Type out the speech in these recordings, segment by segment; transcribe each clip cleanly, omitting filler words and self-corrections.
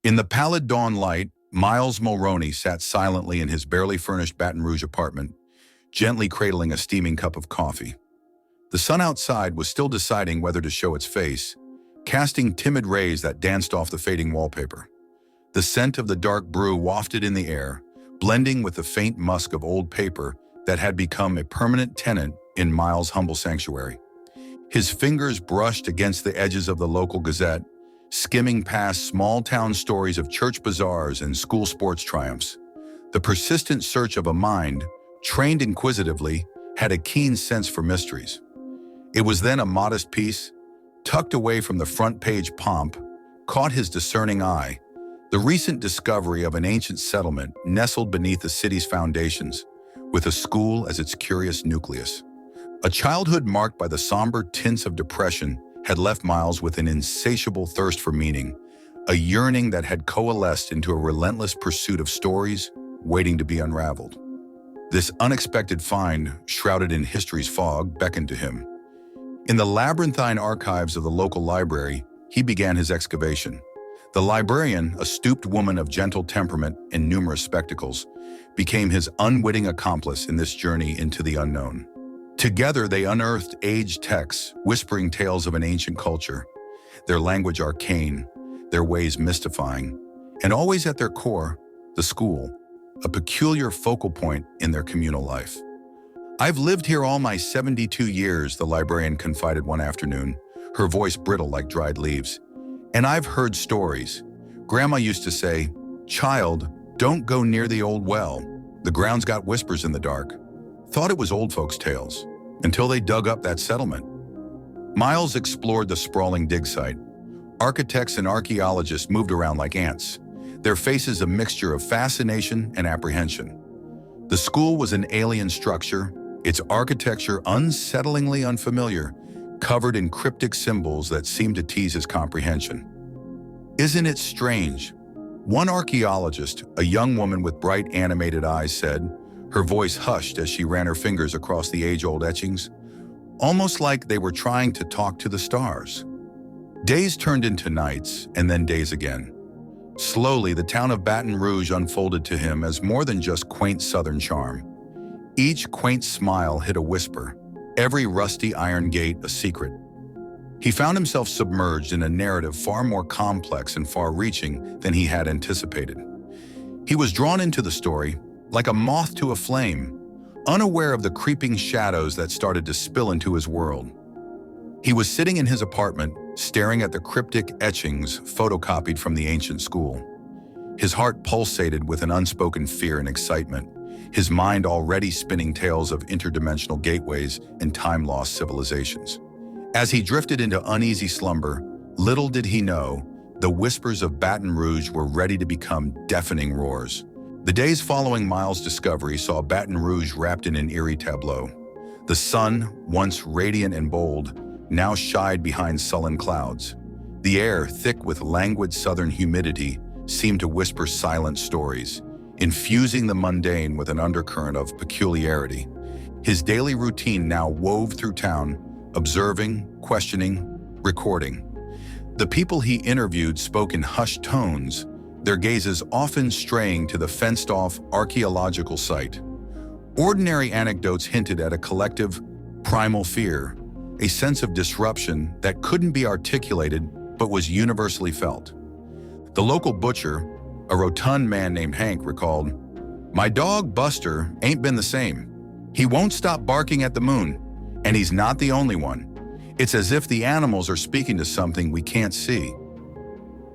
In the pallid dawn light, Miles Mulroney sat silently in his barely furnished Baton Rouge apartment, gently cradling a steaming cup of coffee. The sun outside was still deciding whether to show its face, casting timid rays that danced off the fading wallpaper. The scent of the dark brew wafted in the air, blending with the faint musk of old paper that had become a permanent tenant in Miles' humble sanctuary. His fingers brushed against the edges of the local gazette, skimming past small-town stories of church bazaars and school sports triumphs. The persistent search of a mind, trained inquisitively, had a keen sense for mysteries. It was then a modest piece, tucked away from the front-page pomp, caught his discerning eye: the recent discovery of an ancient settlement nestled beneath the city's foundations, with a school as its curious nucleus. A childhood marked by the somber tints of depression had left Miles with an insatiable thirst for meaning, a yearning that had coalesced into a relentless pursuit of stories waiting to be unraveled. This unexpected find, shrouded in history's fog, beckoned to him. In the labyrinthine archives of the local library, he began his excavation. The librarian, a stooped woman of gentle temperament and numerous spectacles, became his unwitting accomplice in this journey into the unknown. Together, they unearthed aged texts, whispering tales of an ancient culture, their language arcane, their ways mystifying, and always at their core, the school, a peculiar focal point in their communal life. "I've lived here all my 72 years, the librarian confided one afternoon, her voice brittle like dried leaves. "And I've heard stories. Grandma used to say, 'Child, don't go near the old well. The ground's got whispers in the dark.' Thought it was old folks' tales, until they dug up that settlement." Miles explored the sprawling dig site. Architects and archaeologists moved around like ants, their faces a mixture of fascination and apprehension. The school was an alien structure, its architecture unsettlingly unfamiliar, covered in cryptic symbols that seemed to tease his comprehension. "Isn't it strange?" one archaeologist, a young woman with bright animated eyes, said, her voice hushed as she ran her fingers across the age-old etchings, almost like they were trying to talk to the stars. Days turned into nights, and then days again. Slowly, the town of Baton Rouge unfolded to him as more than just quaint southern charm. Each quaint smile hid a whisper, every rusty iron gate a secret. He found himself submerged in a narrative far more complex and far-reaching than he had anticipated. He was drawn into the story, like a moth to a flame, unaware of the creeping shadows that started to spill into his world. He was sitting in his apartment, staring at the cryptic etchings photocopied from the ancient school. His heart pulsated with an unspoken fear and excitement, his mind already spinning tales of interdimensional gateways and time-lost civilizations. As he drifted into uneasy slumber, little did he know, the whispers of Baton Rouge were ready to become deafening roars. The days following Miles' discovery saw Baton Rouge wrapped in an eerie tableau. The sun, once radiant and bold, now shied behind sullen clouds. The air, thick with languid southern humidity, seemed to whisper silent stories, infusing the mundane with an undercurrent of peculiarity. His daily routine now wove through town, observing, questioning, recording. The people he interviewed spoke in hushed tones, their gazes often straying to the fenced-off archaeological site. Ordinary anecdotes hinted at a collective, primal fear, a sense of disruption that couldn't be articulated but was universally felt. The local butcher, a rotund man named Hank, recalled, "My dog, Buster, ain't been the same. He won't stop barking at the moon, and he's not the only one. It's as if the animals are speaking to something we can't see."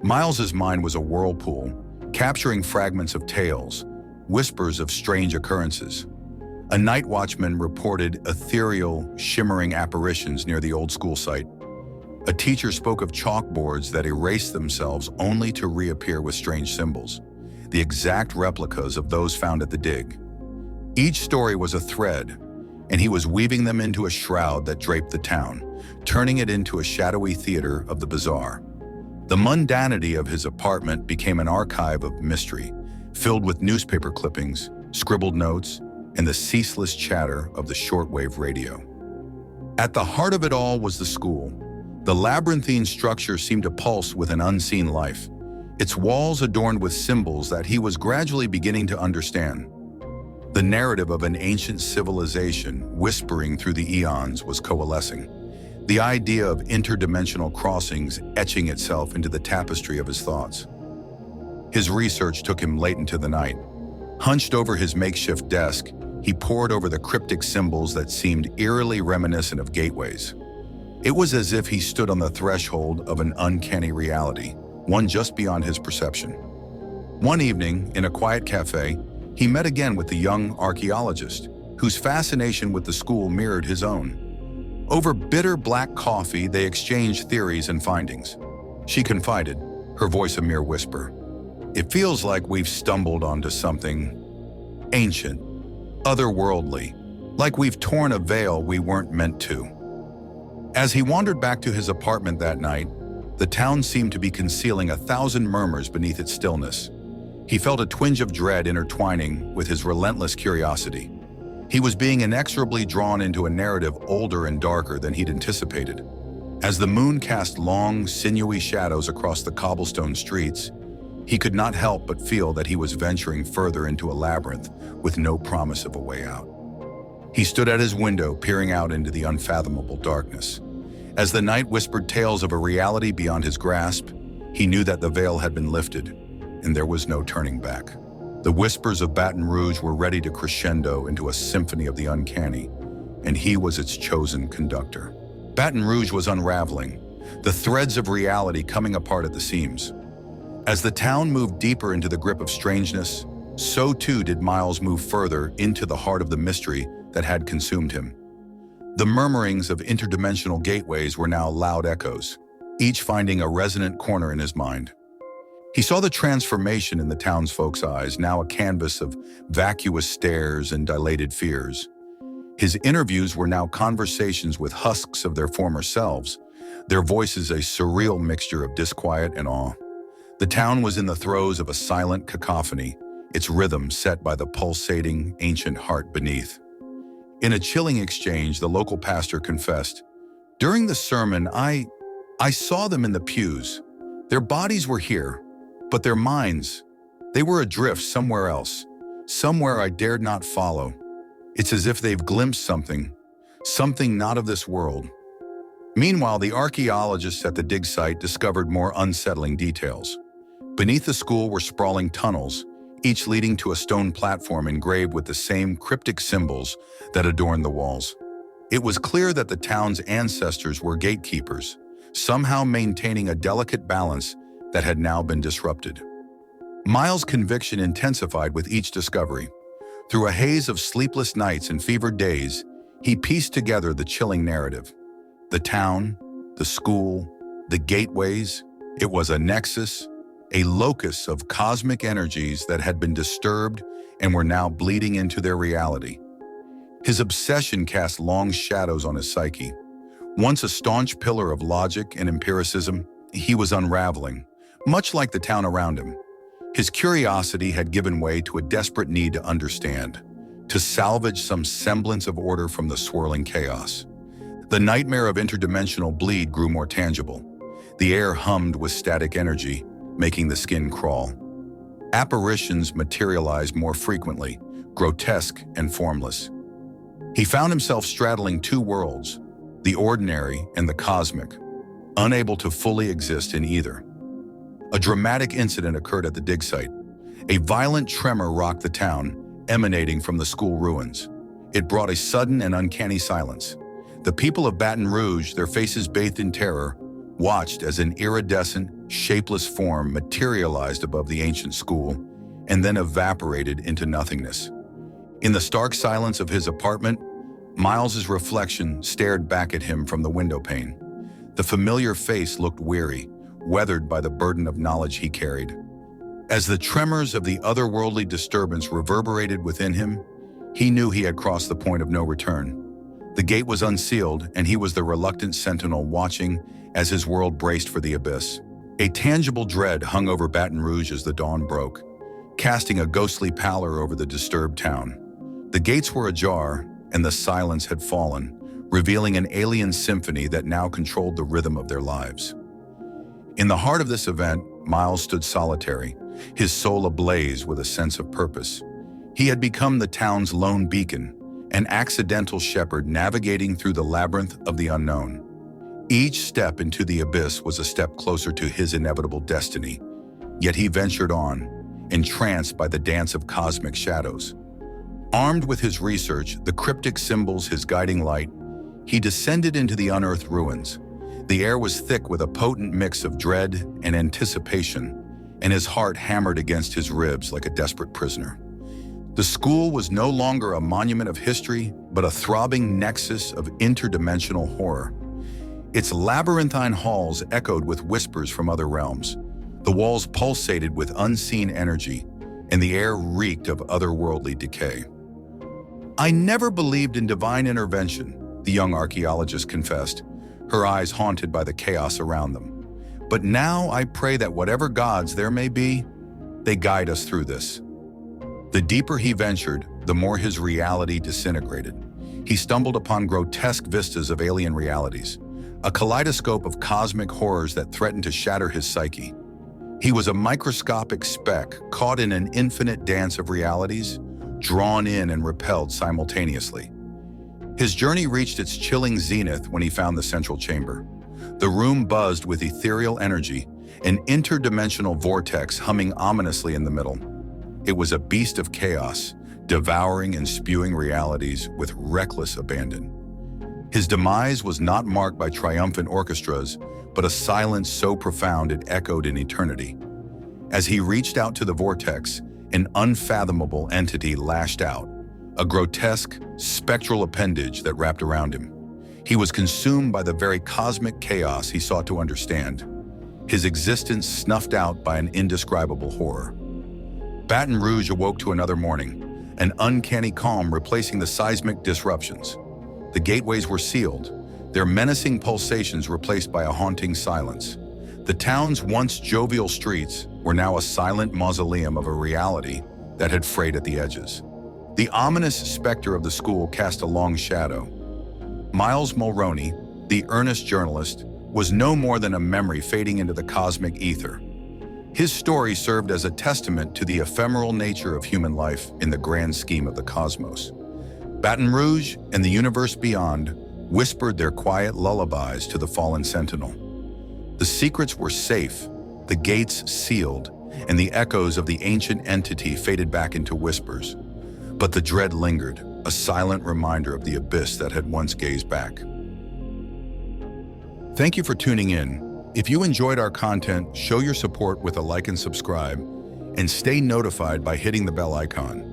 Miles's mind was a whirlpool, capturing fragments of tales, whispers of strange occurrences. A night watchman reported ethereal, shimmering apparitions near the old school site. A teacher spoke of chalkboards that erased themselves only to reappear with strange symbols, the exact replicas of those found at the dig. Each story was a thread, and he was weaving them into a shroud that draped the town, turning it into a shadowy theater of the bizarre. The mundanity of his apartment became an archive of mystery, filled with newspaper clippings, scribbled notes, and the ceaseless chatter of the shortwave radio. At the heart of it all was the school. The labyrinthine structure seemed to pulse with an unseen life, its walls adorned with symbols that he was gradually beginning to understand. The narrative of an ancient civilization whispering through the eons was coalescing, the idea of interdimensional crossings etching itself into the tapestry of his thoughts. His research took him late into the night. Hunched over his makeshift desk, he pored over the cryptic symbols that seemed eerily reminiscent of gateways. It was as if he stood on the threshold of an uncanny reality, one just beyond his perception. One evening, in a quiet cafe, he met again with the young archaeologist, whose fascination with the school mirrored his own. Over bitter black coffee, they exchanged theories and findings. She confided, her voice a mere whisper. "It feels like we've stumbled onto something ancient, otherworldly, like we've torn a veil we weren't meant to." As he wandered back to his apartment that night, the town seemed to be concealing 1,000 murmurs beneath its stillness. He felt a twinge of dread intertwining with his relentless curiosity. He was being inexorably drawn into a narrative older and darker than he'd anticipated. As the moon cast long, sinewy shadows across the cobblestone streets, he could not help but feel that he was venturing further into a labyrinth with no promise of a way out. He stood at his window, peering out into the unfathomable darkness. As the night whispered tales of a reality beyond his grasp, he knew that the veil had been lifted, and there was no turning back. The whispers of Baton Rouge were ready to crescendo into a symphony of the uncanny, and he was its chosen conductor. Baton Rouge was unraveling, the threads of reality coming apart at the seams. As the town moved deeper into the grip of strangeness, so too did Miles move further into the heart of the mystery that had consumed him. The murmurings of interdimensional gateways were now loud echoes, each finding a resonant corner in his mind. He saw the transformation in the townsfolk's eyes, now a canvas of vacuous stares and dilated fears. His interviews were now conversations with husks of their former selves, their voices a surreal mixture of disquiet and awe. The town was in the throes of a silent cacophony, its rhythm set by the pulsating, ancient heart beneath. In a chilling exchange, the local pastor confessed, "During the sermon, I saw them in the pews. Their bodies were here, but their minds, they were adrift somewhere else, somewhere I dared not follow. It's as if they've glimpsed something not of this world." Meanwhile, the archaeologists at the dig site discovered more unsettling details. Beneath the school were sprawling tunnels, each leading to a stone platform engraved with the same cryptic symbols that adorned the walls. It was clear that the town's ancestors were gatekeepers, somehow maintaining a delicate balance that had now been disrupted. Miles' conviction intensified with each discovery. Through a haze of sleepless nights and fevered days, he pieced together the chilling narrative. The town, the school, the gateways, it was a nexus, a locus of cosmic energies that had been disturbed and were now bleeding into their reality. His obsession cast long shadows on his psyche. Once a staunch pillar of logic and empiricism, he was unraveling, much like the town around him. His curiosity had given way to a desperate need to understand, to salvage some semblance of order from the swirling chaos. The nightmare of interdimensional bleed grew more tangible. The air hummed with static energy, making the skin crawl. Apparitions materialized more frequently, grotesque and formless. He found himself straddling two worlds, the ordinary and the cosmic, unable to fully exist in either. A dramatic incident occurred at the dig site. A violent tremor rocked the town, emanating from the school ruins. It brought a sudden and uncanny silence. The people of Baton Rouge, their faces bathed in terror, watched as an iridescent, shapeless form materialized above the ancient school and then evaporated into nothingness. In the stark silence of his apartment, Miles's reflection stared back at him from the window pane. The familiar face looked weary, weathered by the burden of knowledge he carried. As the tremors of the otherworldly disturbance reverberated within him, he knew he had crossed the point of no return. The gate was unsealed, and he was the reluctant sentinel watching as his world braced for the abyss. A tangible dread hung over Baton Rouge as the dawn broke, casting a ghostly pallor over the disturbed town. The gates were ajar, and the silence had fallen, revealing an alien symphony that now controlled the rhythm of their lives. In the heart of this event, Miles stood solitary, his soul ablaze with a sense of purpose. He had become the town's lone beacon, an accidental shepherd navigating through the labyrinth of the unknown. Each step into the abyss was a step closer to his inevitable destiny, yet he ventured on, entranced by the dance of cosmic shadows. Armed with his research, the cryptic symbols his guiding light, he descended into the unearthed ruins. The air was thick with a potent mix of dread and anticipation, and his heart hammered against his ribs like a desperate prisoner. The school was no longer a monument of history, but a throbbing nexus of interdimensional horror. Its labyrinthine halls echoed with whispers from other realms. The walls pulsated with unseen energy, and the air reeked of otherworldly decay. "I never believed in divine intervention," the young archaeologist confessed, her eyes haunted by the chaos around them. "But now I pray that whatever gods there may be, they guide us through this." The deeper he ventured, the more his reality disintegrated. He stumbled upon grotesque vistas of alien realities, a kaleidoscope of cosmic horrors that threatened to shatter his psyche. He was a microscopic speck caught in an infinite dance of realities, drawn in and repelled simultaneously. His journey reached its chilling zenith when he found the central chamber. The room buzzed with ethereal energy, an interdimensional vortex humming ominously in the middle. It was a beast of chaos, devouring and spewing realities with reckless abandon. His demise was not marked by triumphant orchestras, but a silence so profound it echoed in eternity. As he reached out to the vortex, an unfathomable entity lashed out, a grotesque, spectral appendage that wrapped around him. He was consumed by the very cosmic chaos he sought to understand, his existence snuffed out by an indescribable horror. Baton Rouge awoke to another morning, an uncanny calm replacing the seismic disruptions. The gateways were sealed, their menacing pulsations replaced by a haunting silence. The town's once jovial streets were now a silent mausoleum of a reality that had frayed at the edges. The ominous specter of the school cast a long shadow. Miles Mulroney, the earnest journalist, was no more than a memory fading into the cosmic ether. His story served as a testament to the ephemeral nature of human life in the grand scheme of the cosmos. Baton Rouge and the universe beyond whispered their quiet lullabies to the fallen sentinel. The secrets were safe, the gates sealed, and the echoes of the ancient entity faded back into whispers. But the dread lingered, a silent reminder of the abyss that had once gazed back. Thank you for tuning in. If you enjoyed our content, show your support with a like and subscribe, and stay notified by hitting the bell icon.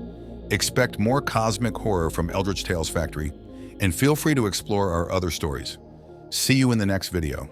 Expect more cosmic horror from Eldritch Tales Factory, and feel free to explore our other stories. See you in the next video.